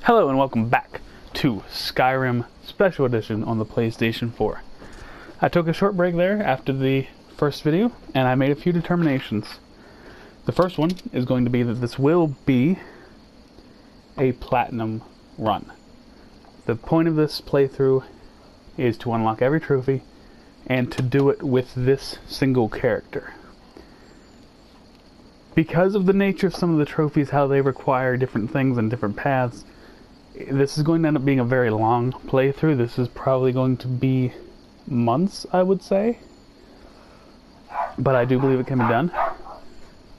Hello and welcome back to Skyrim Special Edition on the PlayStation 4. I took a short break there after the first video and I made a few determinations. The first one is going to be that this will be a platinum run. The point of this playthrough is to unlock every trophy and to do it with this single character. Because of the nature of some of the trophies, how they require different things and different paths, this is going to end up being a very long playthrough. This is probably going to be months, I would say. But I do believe it can be done.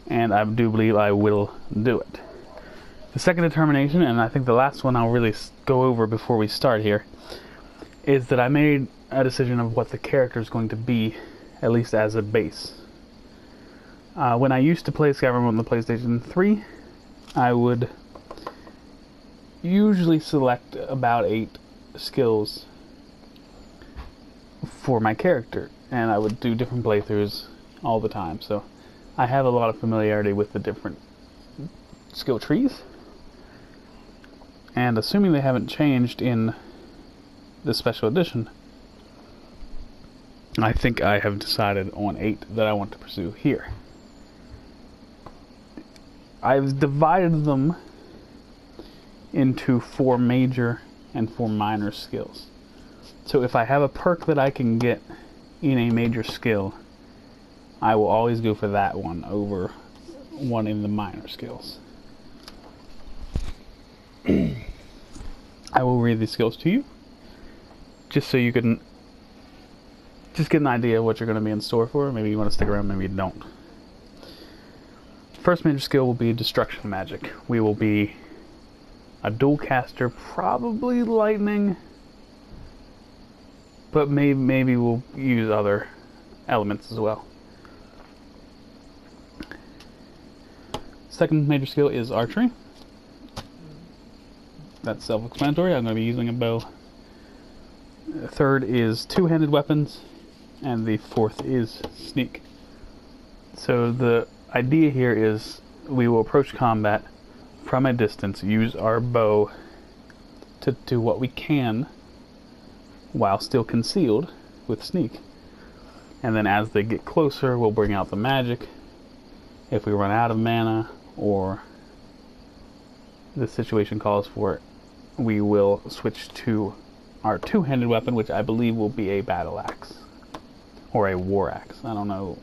And I do believe I will do it. The second determination, and I think the last one I'll really go over before we start here, is that I made a decision of what the character is going to be, at least as a base. When I used to play Skyrim on the PlayStation 3, I would usually select about 8 skills for my character, and I would do different playthroughs all the time, so I have a lot of familiarity with the different skill trees, and assuming they haven't changed in the special edition, I think I have decided on 8 that I want to pursue here. I've divided them into 4 major and 4 minor skills. So if I have a perk that I can get in a major skill, I will always go for that one over one in the minor skills. I will read these skills to you, just so you can just get an idea of what you're going to be in store for. Maybe you want to stick around, maybe you don't. First major skill will be destruction magic. We will be a dual caster, probably lightning, but maybe we'll use other elements as well. Second major skill is archery. That's self-explanatory. I'm going to be using a bow. Third is two-handed weapons, and the fourth is sneak. So the idea here is we will approach combat from a distance, use our bow to do what we can while still concealed with sneak. And then as they get closer, we'll bring out the magic. If we run out of mana or the situation calls for it, we will switch to our two-handed weapon, which I believe will be a battle axe or a war axe. I don't know.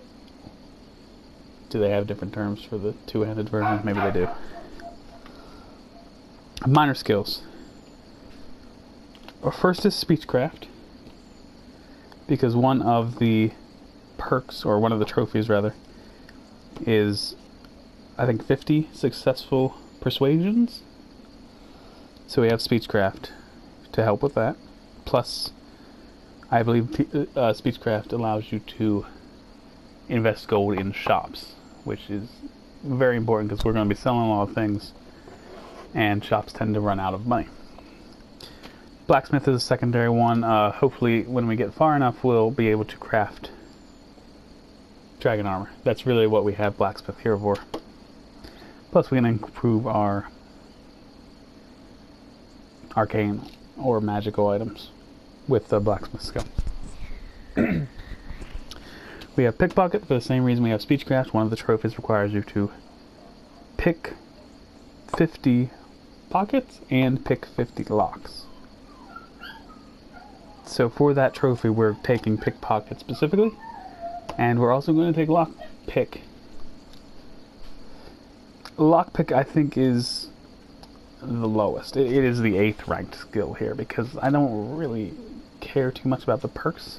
Do they have different terms for the two-handed version? Maybe they do. Minor skills. Our first is speechcraft, because one of the perks, or one of the trophies rather, is I think 50 successful persuasions. So we have speechcraft to help with that. Plus, I believe speechcraft allows you to invest gold in shops, which is very important because we're going to be selling a lot of things and shops tend to run out of money. Blacksmith is a secondary one. Hopefully when we get far enough we'll be able to craft dragon armor. That's really what we have blacksmith here for. Plus we can improve our arcane or magical items with the blacksmith skill. We have pickpocket for the same reason we have speechcraft. One of the trophies requires you to pick 50 pockets and pick 50 locks. So for that trophy we're taking pickpocket specifically, and we're also going to take lockpick. Lockpick I think is the lowest. It is the 8th ranked skill here because I don't really care too much about the perks.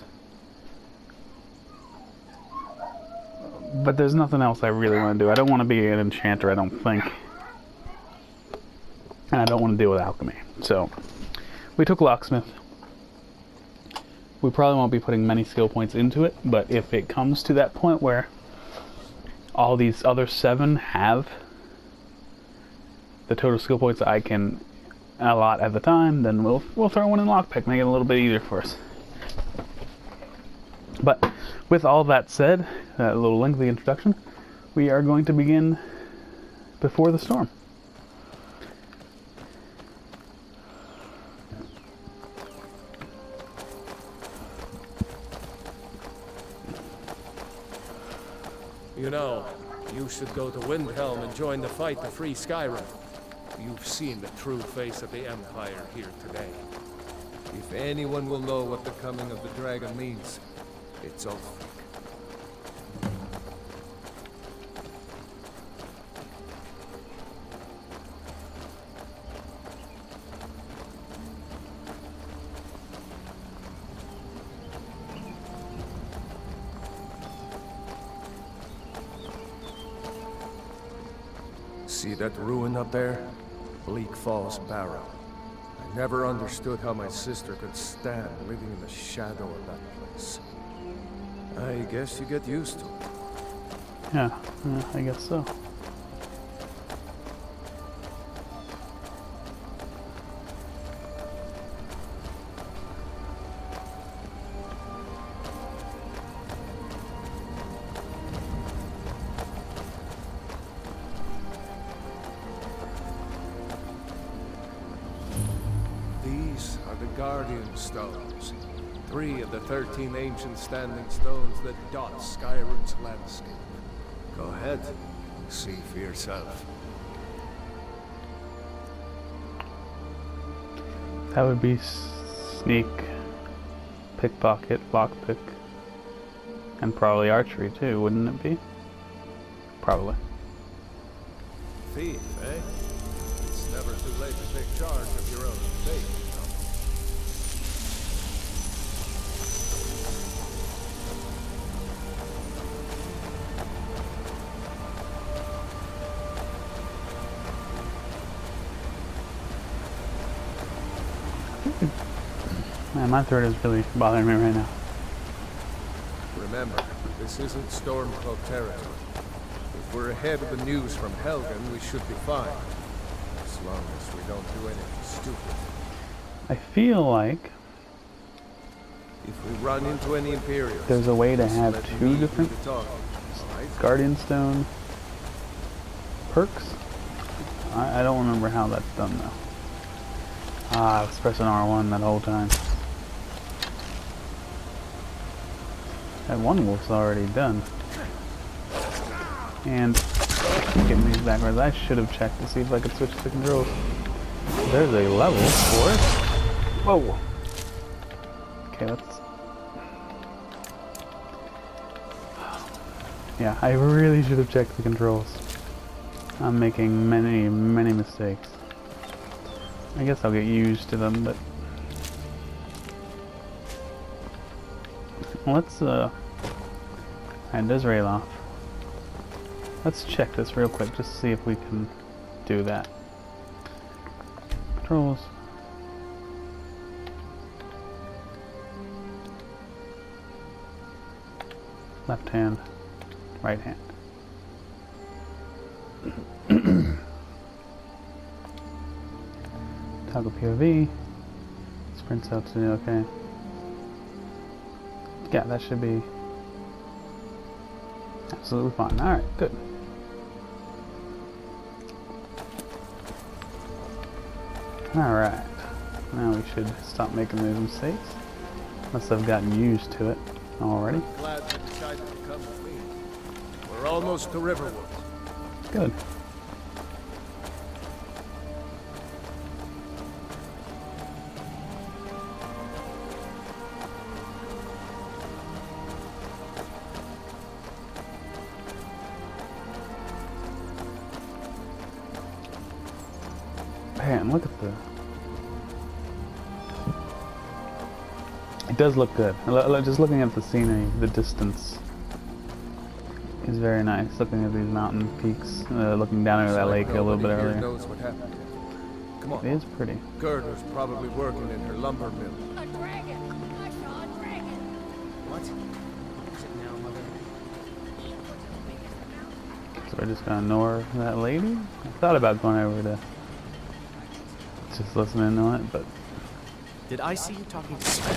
But there's nothing else I really want to do. I don't want to be an enchanter, I don't think. And I don't want to deal with alchemy. So, we took locksmith. We probably won't be putting many skill points into it, but if it comes to that point where all these other 7 have the total skill points I can allot at the time, then we'll throw one in lockpick, make it a little bit easier for us. But with all that said, a little lengthy introduction, we are going to begin before the storm. You know, you should go to Windhelm and join the fight to free Skyrim. You've seen the true face of the Empire here today. If anyone will know what the coming of the dragon means, it's Ulfric. See that ruin up there? Bleak Falls Barrow. I never understood how my sister could stand living in the shadow of that place. I guess you get used to it. Yeah, I guess so. These are the Guardian Stones. 3 of the 13 ancient standing stones that dot Skyrim's landscape. Go ahead, see for yourself. That would be sneak, pickpocket, lockpick, and probably archery too, wouldn't it be? Probably. Thief, eh? It's never too late to take charge of your own fate, you know. Man, my throat is really bothering me right now. Remember, this isn't Stormcloak territory. If we're ahead of the news from Helgen, we should be fine. As long as we don't do anything stupid. I feel like If we run into any Imperials, there's a way to just have let 2 me different do the talking, all right? Guardian Stone perks. I don't remember how that's done though. Ah, I was pressing R1 that whole time. That one wolf's already done. And getting these backwards, I should have checked to see if I could switch the controls. There's a level for it. Whoa! Okay, let's... Yeah, I really should have checked the controls. I'm making many, many mistakes. I guess I'll get used to them, but... Let's, and there's Rayloff. Let's check this real quick, just to see if we can do that. Controls. Left hand, right hand. Toggle POV. Sprints out to okay. Yeah, that should be absolutely fine. Alright, good. Alright. Now we should stop making those mistakes. Unless I've gotten used to it already. Glad you decided to come with me. We're almost to Riverwood. Good. Man, look at the... It does look good. Just looking at the scenery, the distance is very nice. Looking at these mountain peaks, looking down over that lake a little bit earlier. Knows what happened here. Come on. It is pretty. Gerd was probably working in her lumber mill. A dragon! I saw a dragon! What? Is it now, Mother? So we're just gonna ignore that lady? I thought about going over to just listening to it, but... Did I see you talking to Sven?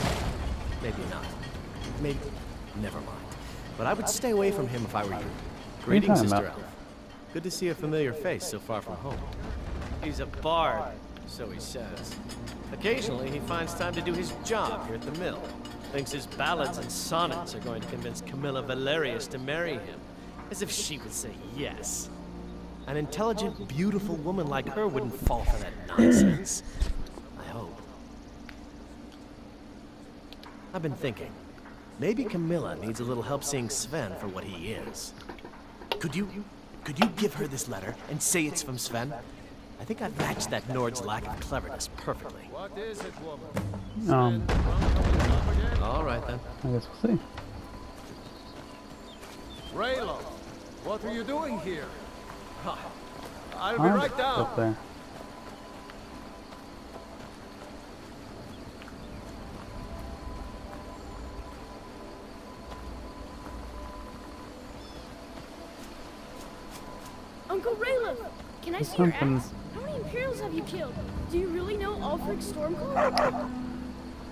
Maybe not. Maybe... Never mind. But I would stay away from him if I were you. Greetings, talking Sister about? Elf. Good to see a familiar face so far from home. He's a bard, so he says. Occasionally, he finds time to do his job here at the mill. Thinks his ballads and sonnets are going to convince Camilla Valerius to marry him. As if she would say yes. An intelligent, beautiful woman like her wouldn't fall for that nonsense. I hope. I've been thinking. Maybe Camilla needs a little help seeing Sven for what he is. Could you give her this letter and say it's from Sven? I think I've matched that Nord's lack of cleverness perfectly. What is it, woman? All right, then. I guess we'll see. Raylo, what are you doing here? I'll be Alright, right down. up there. Uncle Raylo, can I see your axe? How many Imperials have you killed? Do you really know Ulfric Stormcloak?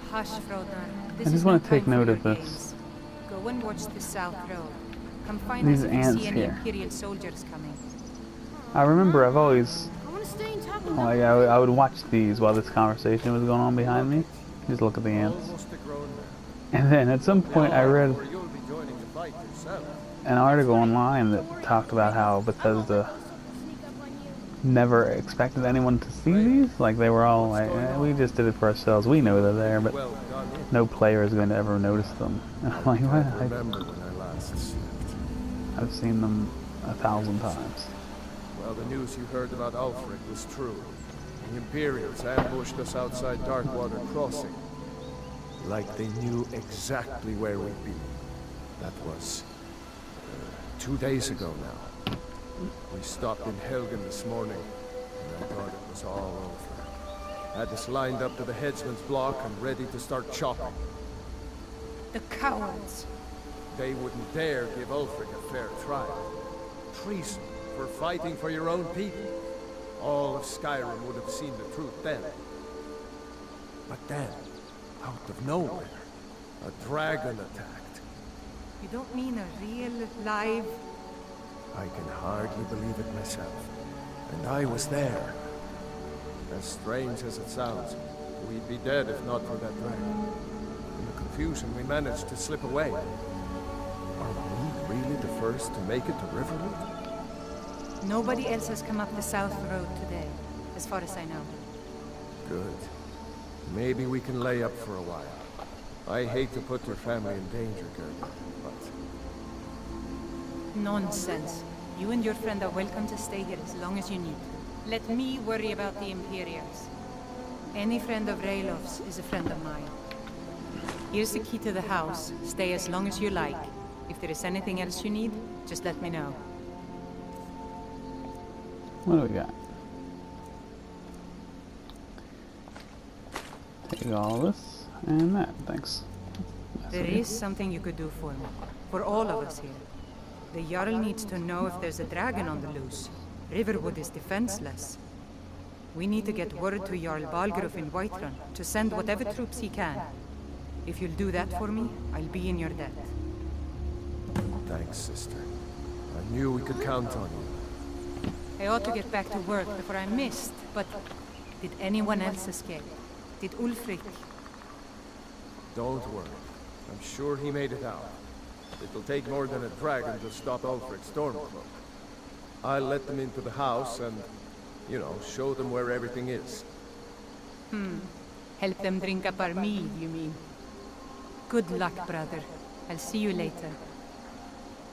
Hush, Frodor. I just want to take note of this. Go and watch the South Road. Come find These us if you ants see any here. Imperial soldiers coming. I remember I've always, I want to stay in top of like, I would watch these while this conversation was going on behind me. Just look at the ants. Almost a grown man. And then at some point I read Or you'll be joining the fight yourself. an article online that talked about how Bethesda never expected anyone to see these. Like, they were all like, we just did it for ourselves. We know they're there, but Well done. no player is going to ever notice them. And I'm like, I what? remember when I last slept. I've seen them 1,000 times. Well, the news you heard about Ulfric was true. The Imperials ambushed us outside Darkwater Crossing. Like they knew exactly where we'd be. That was 2 days ago now. We stopped in Helgen this morning, and I thought it was all over. Had us lined up to the headsman's block and ready to start chopping. The cowards. They wouldn't dare give Ulfric a fair trial. Treason for fighting for your own people. All of Skyrim would have seen the truth then. But then, out of nowhere, a dragon attacked. You don't mean a real, live... I can hardly believe it myself. And I was there. As strange as it sounds, we'd be dead if not for that dragon. In the confusion, we managed to slip away. Are we really the first to make it to Riverwood? Nobody else has come up the South Road today, as far as I know. Good. Maybe we can lay up for a while. I hate to put your family in danger, Gerda, but... Nonsense. You and your friend are welcome to stay here as long as you need to. Let me worry about the Imperials. Any friend of Raylof's is a friend of mine. Here's the key to the house. Stay as long as you like. If there is anything else you need, just let me know. What do we got? Take all this and that, thanks. There is something you could do for me. For all of us here. The Jarl needs to know if there's a dragon on the loose. Riverwood is defenseless. We need to get word to Jarl Balgruuf in Whiterun to send whatever troops he can. If you'll do that for me, I'll be in your debt. Thanks, sister. I knew we could count on you. I ought to get back to work before I missed, but did anyone else escape? Did Ulfric? Don't worry. I'm sure he made it out. It'll take more than a dragon to stop Ulfric Stormcloak. I'll let them into the house and, you know, show them where everything is. Help them drink up our mead, you mean? Good luck, brother. I'll see you later.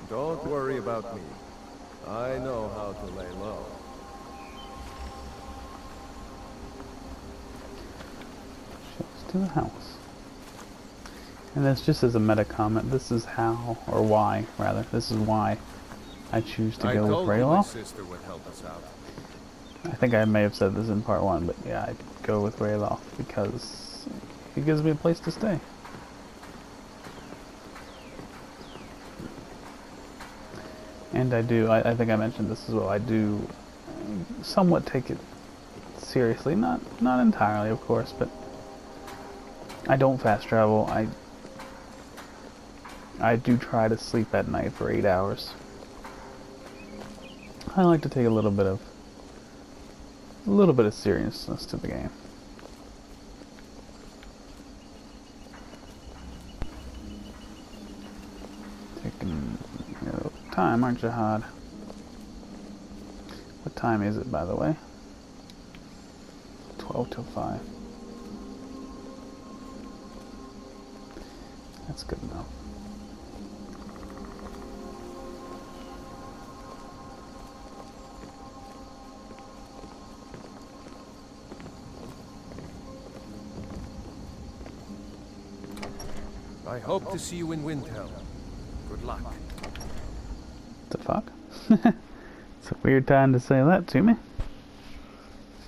Don't worry about me. I know how to lay low. Shows to the house. And that's just as a meta comment, this is how, or why, rather, this is why I choose to go with my Rayloff. sister would help us out. I think I may have said this in part 1, but yeah, I'd go with Rayloff because he gives me a place to stay. And I do, I think I mentioned this as well, I do somewhat take it seriously, not entirely of course, but I don't fast travel. I do try to sleep at night for 8 hours. I like to take a little bit of seriousness to the game. Taking, you know, time, aren't you, Hod? What time is it, by the way? 12 till 5. That's good enough. I hope to see you in Windhelm. Good luck. The fuck? It's a weird time to say that to me.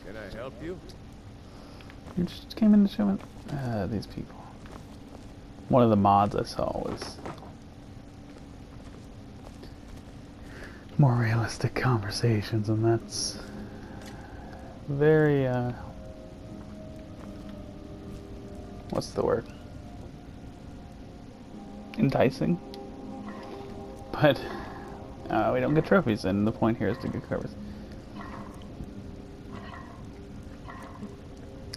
Can I help you? You just came in to show me these people. One of the mods I saw was more realistic conversations, and that's very what's the word? Enticing. But we don't get trophies, and the point here is to get covers.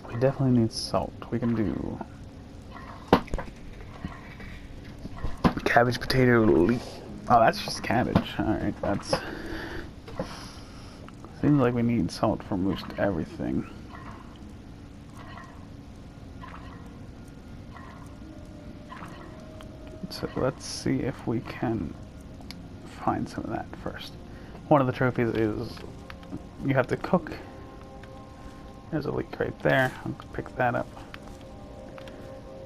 We definitely need salt. We can do cabbage, potato, leaf. Oh, that's just cabbage. Alright, that's... Seems like we need salt for most everything. So let's see if we can find some of that first. One of the trophies is you have to cook. There's a leek right there. I'll pick that up.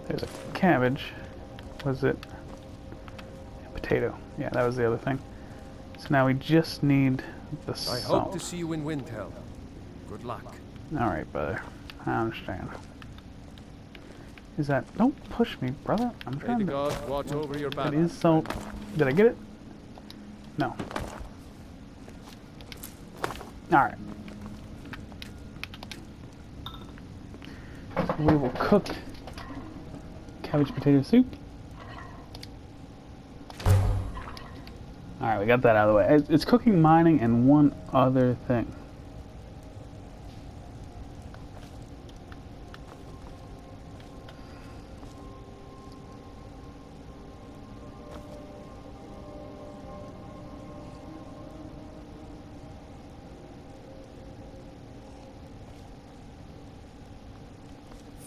There's a cabbage. Was it? Potato. Yeah, that was the other thing. So now we just need the salt. I hope to see you in Windhelm. Good luck. Alright, brother. I understand. Is that... Don't push me, brother. I'm May trying the to... gods watch over your It battle. is salt. Did I get it? No. Alright. So we will cook cabbage potato soup. Alright, we got that out of the way. It's cooking, mining, and one other thing.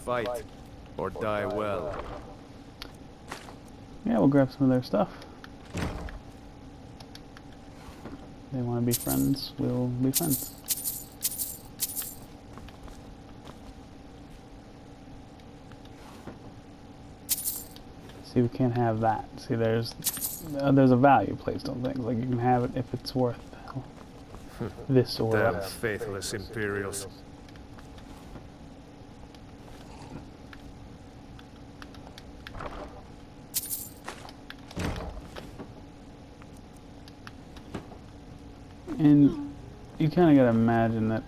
Fight or die well. Yeah, we'll grab some of their stuff. They want to be friends, we'll be friends. See, we can't have that. See, there's a value placed on things. Like, you can have it if it's worth this or Damn that. faithless Imperials. And you kind of gotta imagine that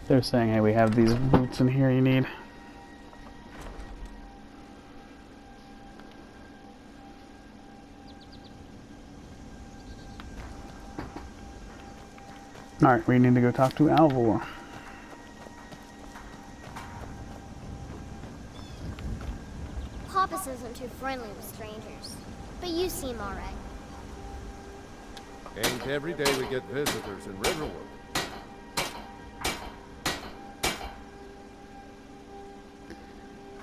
they're saying, hey, we have these boots in here you need. Alright, we need to go talk to Alvor. Papas isn't too friendly with strangers, but you seem alright. Ain't every day we get visitors in Riverwood.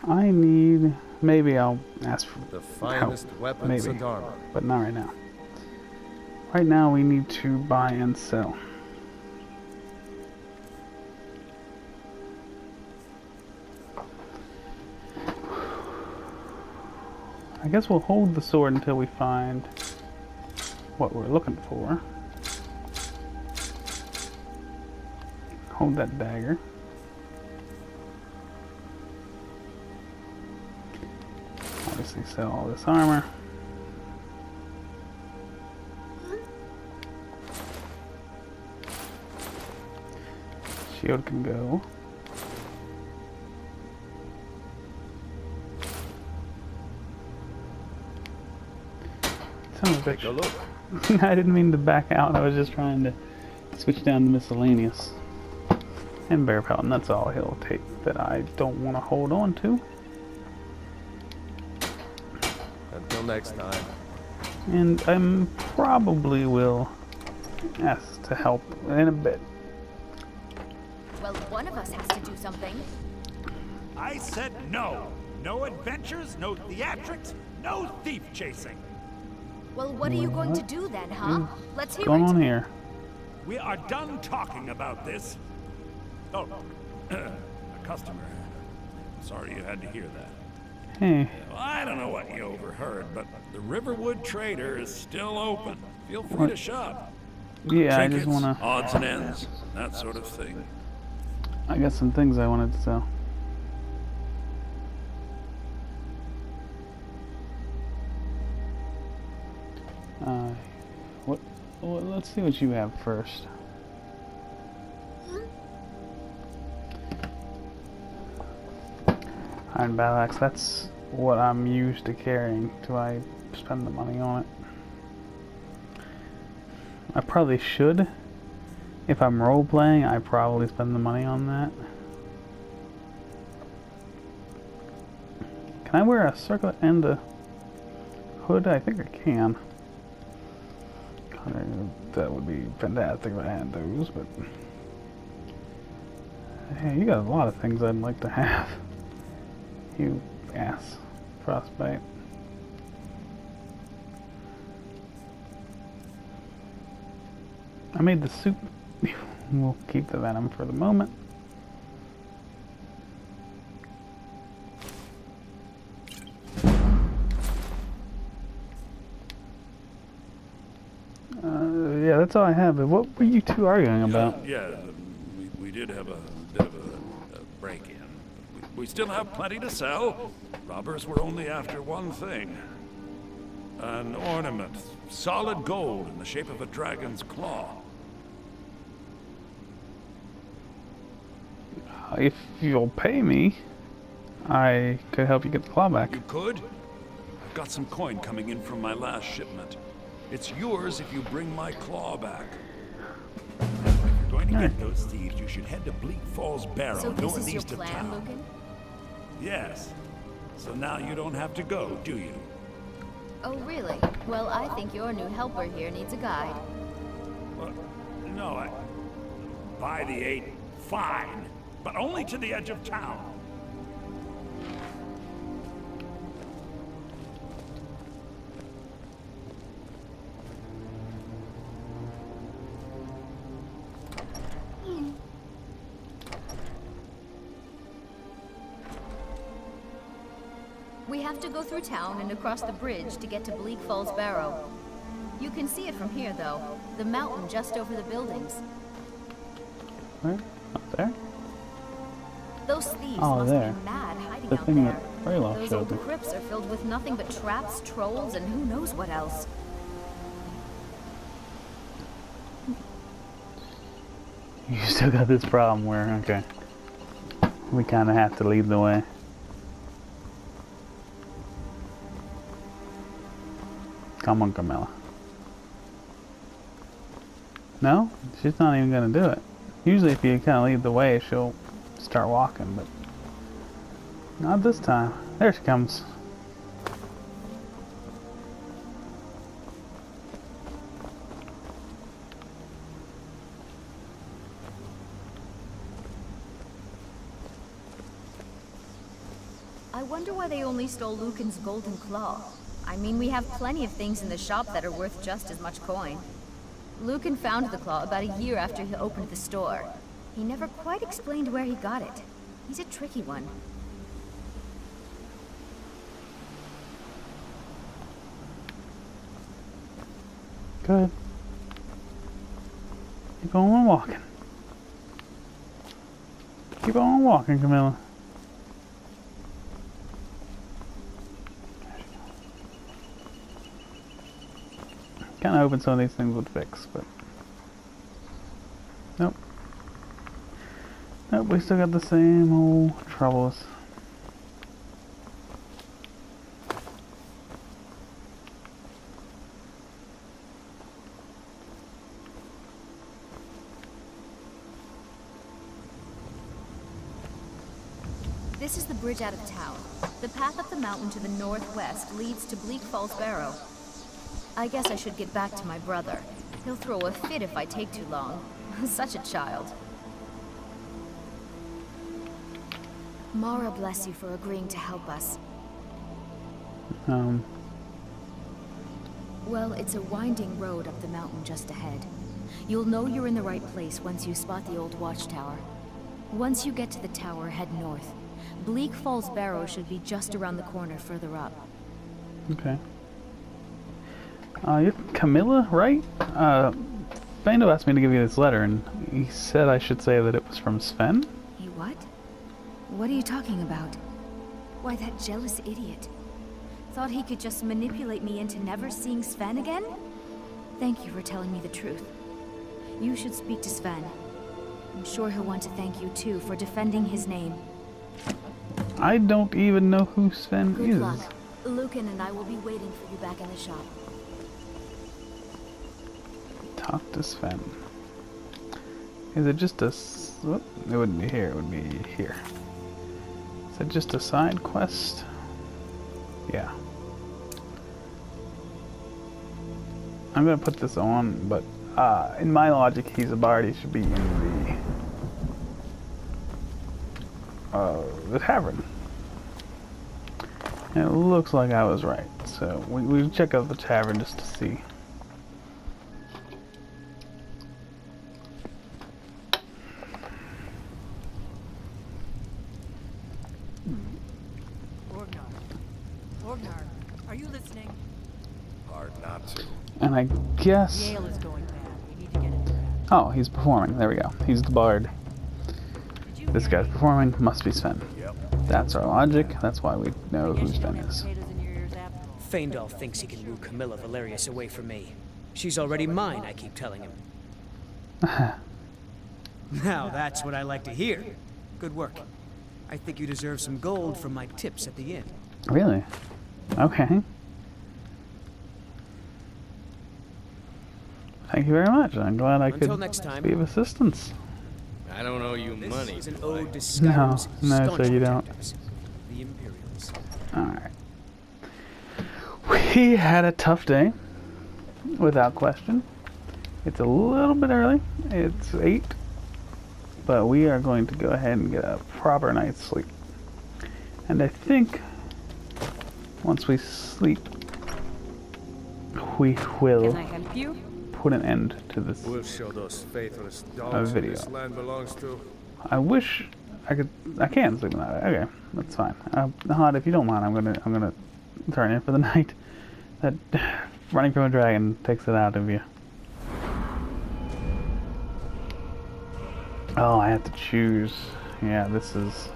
I need... Maybe I'll ask for The finest help. weapons Maybe. and armor. But not right now. Right now we need to buy and sell. I guess we'll hold the sword until we find what we're looking for. Hold that dagger. Obviously sell all this armor. Shield can go. Son of a Take a bitch. look. I didn't mean to back out. I was just trying to switch down to miscellaneous. And bear pelton, that's all he'll take that I don't want to hold on to. Until next time. And I probably will ask to help in a bit. Well, one of us has to do something. I said no. No adventures, no theatrics, no thief chasing. Well, what are you going to do then, huh? Let's hear What's going on it. here? We are done talking about this. Oh, a customer. Sorry you had to hear that. Hey, Well, I don't know what you overheard, but the Riverwood Trader is still open. Feel free to shop. yeah, I Trinkets, just wanna. odds and ends, that sort of thing. I got some things I wanted to sell. Well, let's see what you have first. Iron battle axe. That's what I'm used to carrying. Do I spend the money on it? I probably should. If I'm role playing, I probably spend the money on that. Can I wear a circlet and a hood? I think I can. That would be fantastic if I had those, but hey, you got a lot of things I'd like to have. You ass. Frostbite. I made the soup. We'll keep the venom for the moment. Yeah, that's all I have. But what were you two arguing about? We did have a bit of a break-in. We still have plenty to sell. Robbers were only after one thing. An ornament, solid gold in the shape of a dragon's claw. If you'll pay me, I could help you get the claw back. You could? I've got some coin coming in from my last shipment. It's yours if you bring my claw back. If you're going to get those thieves, you should head to Bleak Falls Barrow, So this is your northeast of plan, town. Lucan? Yes. So now you don't have to go, do you? Oh, really? Well, I think your new helper here needs a guide. Well, no, by the 8, fine. But only to the edge of town. We have to go through town and across the bridge to get to Bleak Falls Barrow. You can see it from here, though. The mountain just over the buildings. Where? Up there? Those thieves Oh, must there. be mad hiding The out thing there. that Rayloff Those showed old me. crypts are filled with nothing but traps, trolls, and who knows what else. You still got this problem where, okay, we kind of have to lead the way. Come on, Camilla. No? She's not even going to do it. Usually if you kind of lead the way, she'll start walking, but not this time. There she comes. I wonder why they only stole Lucan's golden claw. I mean, we have plenty of things in the shop that are worth just as much coin. Lucan found the claw about a year after he opened the store. He never quite explained where he got it. He's a tricky one. Good. Keep on walking. Keep on walking, Camilla. Kind of hoping some of these things would fix, but nope. Nope, we still got the same old troubles. This is the bridge out of town. The path up the mountain to the northwest leads to Bleak Falls Barrow. I guess I should get back to my brother. He'll throw a fit if I take too long. Such a child. Mara bless you for agreeing to help us. Well, it's a winding road up the mountain just ahead. You'll know you're in the right place once you spot the old watchtower. Once you get to the tower, head north. Bleak Falls Barrow should be just around the corner further up. Okay. You're Camilla, right? Fando asked me to give you this letter, and he said I should say that it was from Sven. He what? What are you talking about? Why, that jealous idiot. Thought he could just manipulate me into never seeing Sven again? Thank you for telling me the truth. You should speak to Sven. I'm sure he'll want to thank you too for defending his name. I don't even know who Sven is. Good luck. Lucan and I will be waiting for you back in the shop. Talk to Sven. Is it just a... Whoop, it wouldn't be here, it would be here. Is it just a side quest? Yeah. I'm gonna put this on, but in my logic, he's a bard. He should be in the tavern. And it looks like I was right, so we check out the tavern just to see. Orgnar, are you listening? Hard not to. And I guess... Yale is going bad. We need to get into that. Oh, he's performing. There we go. He's the bard. This guy's performing. Must be Sven. Yep. That's our logic. That's why we know who Sven is. Faendal thinks he can woo Camilla Valerius away from me. She's already mine, I keep telling him. Now that's what I like to hear. Good work. I think you deserve some gold from my tips at the inn. Really? Okay. Thank you very much. I'm glad I could next time. be of assistance. I don't owe you This money. is an ode to No, Skyrim's no, staunch so you don't. protectors, the Imperials. Alright. We had a tough day, without question. It's a little bit early. It's 8. But we are going to go ahead and get a proper night's sleep. And I think once we sleep, we will Can I help you? put an end to this We'll show those faithless dogs who video. this land belongs to. I wish I could. I can sleep tonight. Okay, that's fine. Hod, if you don't mind, I'm gonna turn in for the night. That running from a dragon takes it out of you. Oh, I have to choose. Yeah, this is.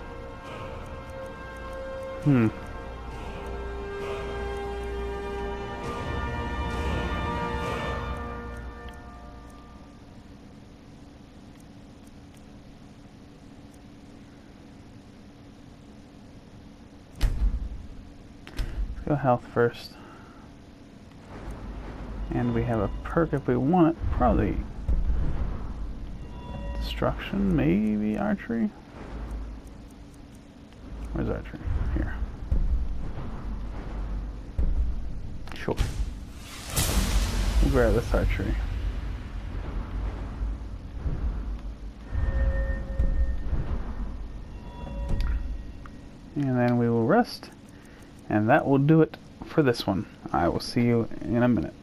Let's go health first. And we have a perk if we want it. Probably destruction, maybe archery. Where's archery? Here. Sure. We'll grab this archery. And then we will rest. And that will do it for this one. I will see you in a minute.